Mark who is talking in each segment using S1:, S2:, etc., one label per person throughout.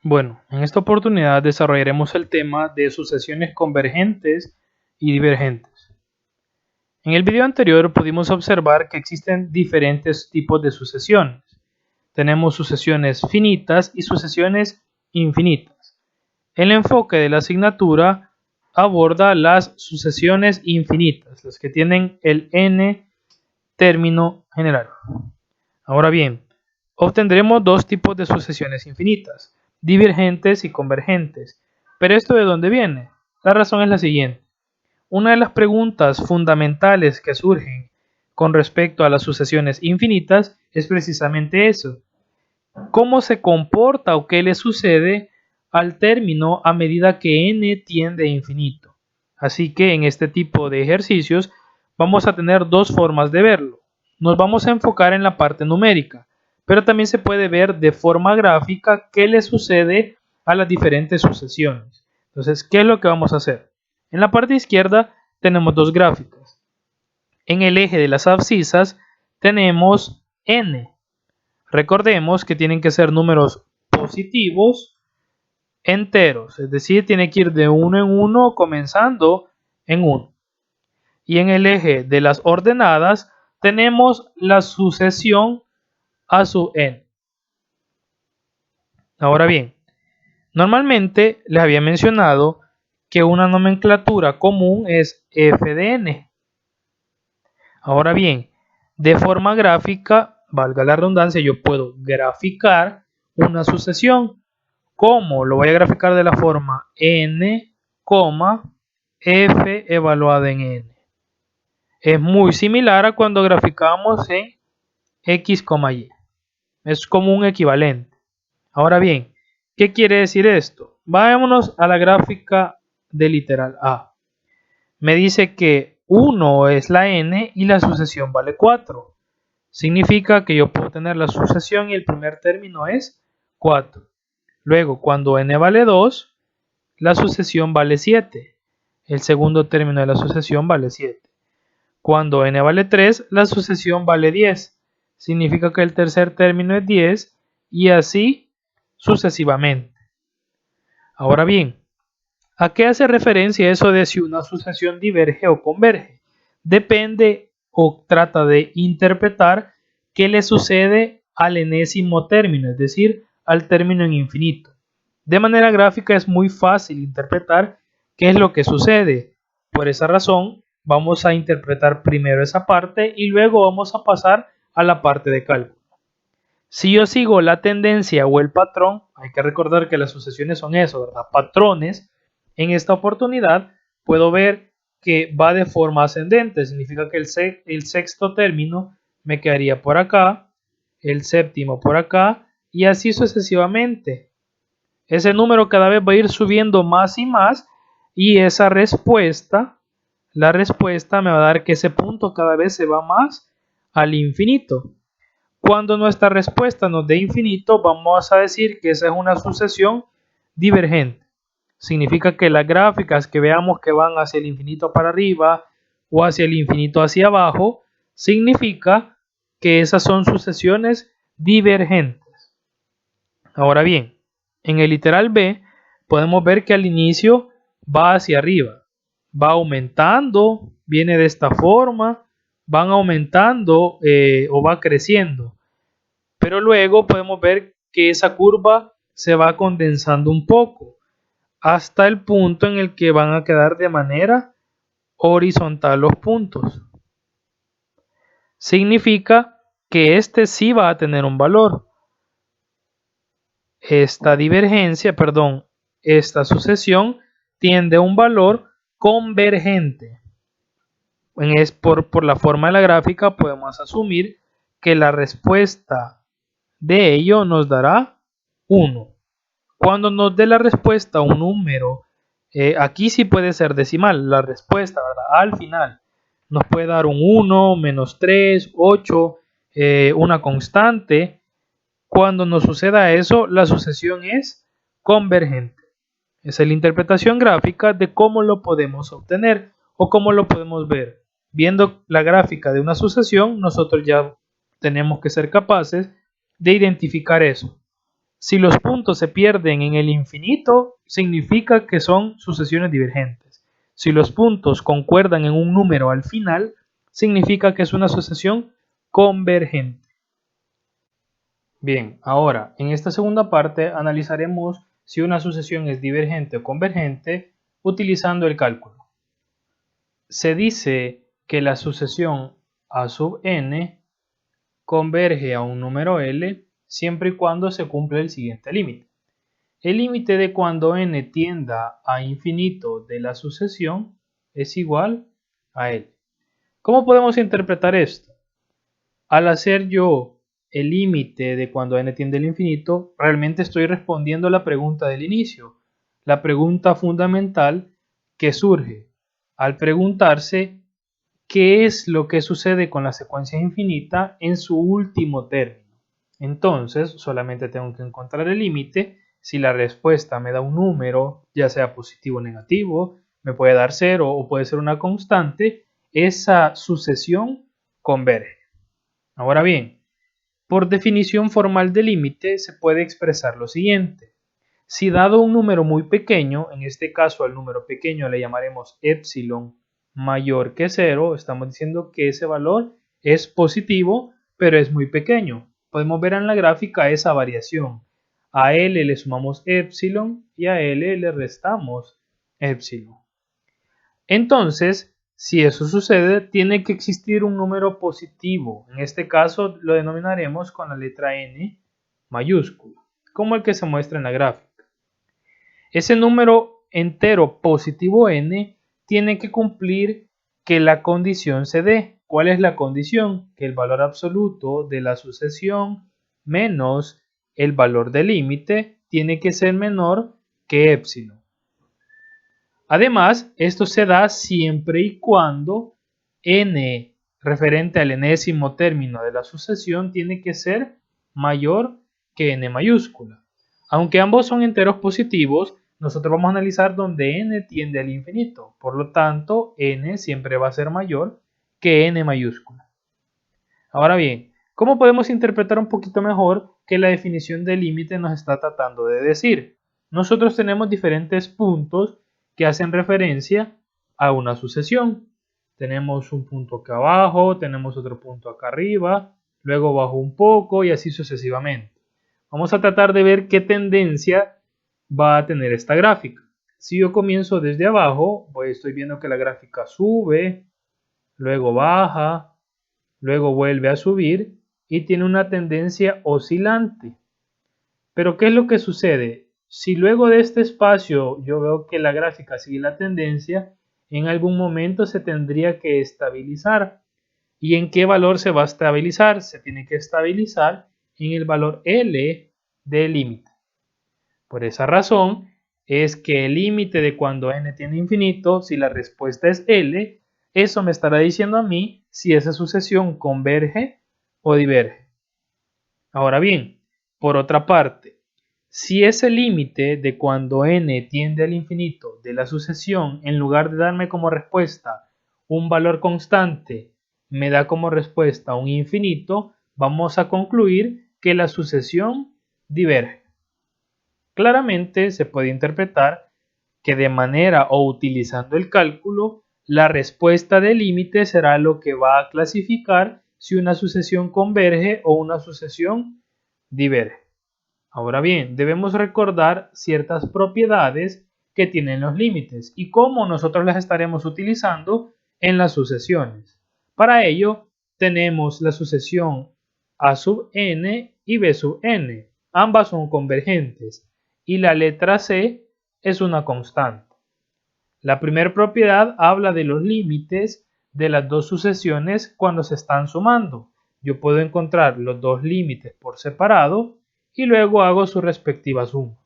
S1: Bueno, en esta oportunidad desarrollaremos el tema de sucesiones convergentes y divergentes. En el video anterior pudimos observar que existen diferentes tipos de sucesiones. Tenemos sucesiones finitas y sucesiones infinitas. El enfoque de la asignatura aborda las sucesiones infinitas, las que tienen el n término general. Ahora bien, obtendremos dos tipos de sucesiones infinitas, divergentes y convergentes. ¿Pero esto de dónde viene? La razón es la siguiente. Una de las preguntas fundamentales que surgen con respecto a las sucesiones infinitas es precisamente eso. ¿Cómo se comporta o qué le sucede al término a medida que n tiende a infinito? Así que en este tipo de ejercicios vamos a tener dos formas de verlo. Nos vamos a enfocar en la parte numérica, pero también se puede ver de forma gráfica qué le sucede a las diferentes sucesiones. Entonces, ¿qué es lo que vamos a hacer? En la parte izquierda tenemos dos gráficas. En el eje de las abscisas tenemos n. Recordemos que tienen que ser números positivos enteros, es decir, tiene que ir de uno en uno comenzando en 1. Y en el eje de las ordenadas tenemos la sucesión a su n. Ahora bien, normalmente les había mencionado que una nomenclatura común es f de n. Ahora bien, de forma gráfica, valga la redundancia, yo puedo graficar una sucesión. ¿Cómo? Lo voy a graficar de la forma n, f evaluada en n. Es muy similar a cuando graficamos en x, y. Es como un equivalente. Ahora bien, ¿qué quiere decir esto? Vámonos a la gráfica del literal a. Me dice que 1 es la n y la sucesión vale 4. Significa que yo puedo tener la sucesión y el primer término es 4. Luego, cuando n vale 2, la sucesión vale 7. El segundo término de la sucesión vale 7. Cuando n vale 3, la sucesión vale 10. Significa que el tercer término es 10 y así sucesivamente. Ahora bien, ¿a qué hace referencia eso de si una sucesión diverge o converge? Depende o trata de interpretar qué le sucede al enésimo término, es decir, al término en infinito. De manera gráfica es muy fácil interpretar qué es lo que sucede. Por esa razón, vamos a interpretar primero esa parte y luego vamos a pasar a la parte de cálculo. Si yo sigo la tendencia o el patrón, hay que recordar que las sucesiones son eso, ¿verdad? Patrones. En esta oportunidad puedo ver que va de forma ascendente, significa que el sexto término me quedaría por acá, el séptimo por acá y así sucesivamente. Ese número cada vez va a ir subiendo más y más y esa respuesta, la respuesta me va a dar que ese punto cada vez se va más al infinito. Cuando nuestra respuesta nos dé infinito, vamos a decir que esa es una sucesión divergente. Significa que las gráficas que veamos que van hacia el infinito para arriba o hacia el infinito hacia abajo, significa que esas son sucesiones divergentes. Ahora bien, en el literal B podemos ver que al inicio va hacia arriba, va aumentando, viene de esta forma, van aumentando o va creciendo. Pero luego podemos ver que esa curva se va condensando un poco hasta el punto en el que van a quedar de manera horizontal los puntos. Significa que este sí va a tener un valor. Esta sucesión tiende a un valor convergente. Por la forma de la gráfica podemos asumir que la respuesta de ello nos dará 1. Cuando nos dé la respuesta un número, aquí sí puede ser decimal, la respuesta, ¿verdad? Al final nos puede dar un 1, menos 3, 8, una constante. Cuando nos suceda eso, la sucesión es convergente. Esa es la interpretación gráfica de cómo lo podemos obtener o cómo lo podemos ver. Viendo la gráfica de una sucesión, nosotros ya tenemos que ser capaces de identificar eso. Si los puntos se pierden en el infinito, significa que son sucesiones divergentes. Si los puntos concuerdan en un número al final, significa que es una sucesión convergente. Bien, ahora en esta segunda parte analizaremos si una sucesión es divergente o convergente utilizando el cálculo. Se dice que la sucesión a sub n converge a un número L siempre y cuando se cumpla el siguiente límite. El límite de cuando n tienda a infinito de la sucesión es igual a L. ¿Cómo podemos interpretar esto? Al hacer yo el límite de cuando n tiende al infinito, realmente estoy respondiendo a la pregunta del inicio, la pregunta fundamental que surge al preguntarse qué es lo que sucede con la secuencia infinita en su último término. Entonces, solamente tengo que encontrar el límite. Si la respuesta me da un número, ya sea positivo o negativo, me puede dar 0 o puede ser una constante, esa sucesión converge. Ahora bien, por definición formal de límite se puede expresar lo siguiente. Si dado un número muy pequeño, en este caso al número pequeño le llamaremos epsilon mayor que 0, estamos diciendo que ese valor es positivo, pero es muy pequeño. Podemos ver en la gráfica esa variación. A L le sumamos epsilon y a L le restamos epsilon. Entonces, si eso sucede, tiene que existir un número positivo. En este caso lo denominaremos con la letra N mayúscula, como el que se muestra en la gráfica. Ese número entero positivo n tiene que cumplir que la condición se dé. ¿Cuál es la condición? Que el valor absoluto de la sucesión menos el valor del límite tiene que ser menor que epsilon. Además, esto se da siempre y cuando n referente al enésimo término de la sucesión tiene que ser mayor que n mayúscula. Aunque ambos son enteros positivos, nosotros vamos a analizar donde n tiende al infinito. Por lo tanto, n siempre va a ser mayor que n mayúscula. Ahora bien, ¿cómo podemos interpretar un poquito mejor que la definición de límite nos está tratando de decir? Nosotros tenemos diferentes puntos que hacen referencia a una sucesión. Tenemos un punto acá abajo, tenemos otro punto acá arriba, luego bajo un poco y así sucesivamente. Vamos a tratar de ver qué tendencia va a tener esta gráfica. Si yo comienzo desde abajo, pues estoy viendo que la gráfica sube, luego baja, luego vuelve a subir y tiene una tendencia oscilante. Pero ¿qué es lo que sucede? Si luego de este espacio yo veo que la gráfica sigue la tendencia, en algún momento se tendría que estabilizar. ¿Y en qué valor se va a estabilizar? Se tiene que estabilizar en el valor L del límite. Por esa razón es que el límite de cuando n tiende a infinito, si la respuesta es L, eso me estará diciendo a mí si esa sucesión converge o diverge. Ahora bien, por otra parte, si ese límite de cuando n tiende al infinito de la sucesión, en lugar de darme como respuesta un valor constante, me da como respuesta un infinito, vamos a concluir que la sucesión diverge. Claramente se puede interpretar que de manera o utilizando el cálculo, la respuesta del límite será lo que va a clasificar si una sucesión converge o una sucesión diverge. Ahora bien, debemos recordar ciertas propiedades que tienen los límites y cómo nosotros las estaremos utilizando en las sucesiones. Para ello, tenemos la sucesión a sub n y b sub n. Ambas son convergentes y la letra c es una constante. La primera propiedad habla de los límites de las dos sucesiones cuando se están sumando. Yo puedo encontrar los dos límites por separado y luego hago su respectiva suma.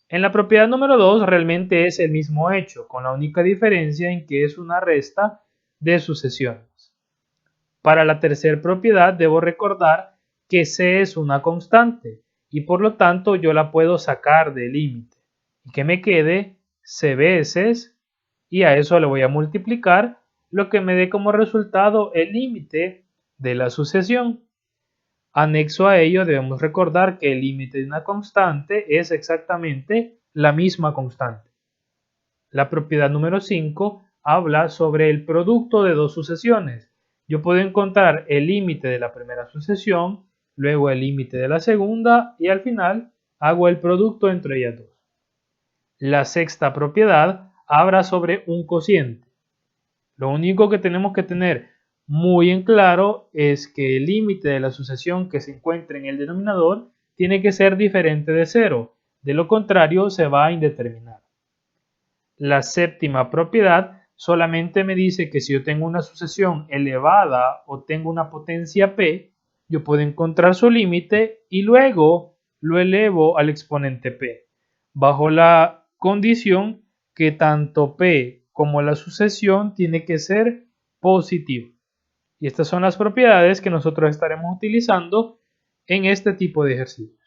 S1: En la propiedad número 2 realmente es el mismo hecho, con la única diferencia en que es una resta de sucesiones. Para la tercera propiedad debo recordar que c es una constante y por lo tanto yo la puedo sacar del límite y que me quede c veces y a eso le voy a multiplicar lo que me dé como resultado el límite de la sucesión. Anexo a ello debemos recordar que el límite de una constante es exactamente la misma constante. La propiedad número 5 habla sobre el producto de dos sucesiones. Yo puedo encontrar el límite de la primera sucesión, luego el límite de la segunda y al final hago el producto entre ellas dos. La sexta propiedad habla sobre un cociente. Lo único que tenemos que tener muy en claro es que el límite de la sucesión que se encuentra en el denominador tiene que ser diferente de 0. De lo contrario, se va a indeterminar. La séptima propiedad solamente me dice que si yo tengo una sucesión elevada o tengo una potencia p, yo puedo encontrar su límite y luego lo elevo al exponente p, bajo la condición que tanto p como la sucesión tiene que ser positivo. Y estas son las propiedades que nosotros estaremos utilizando en este tipo de ejercicio.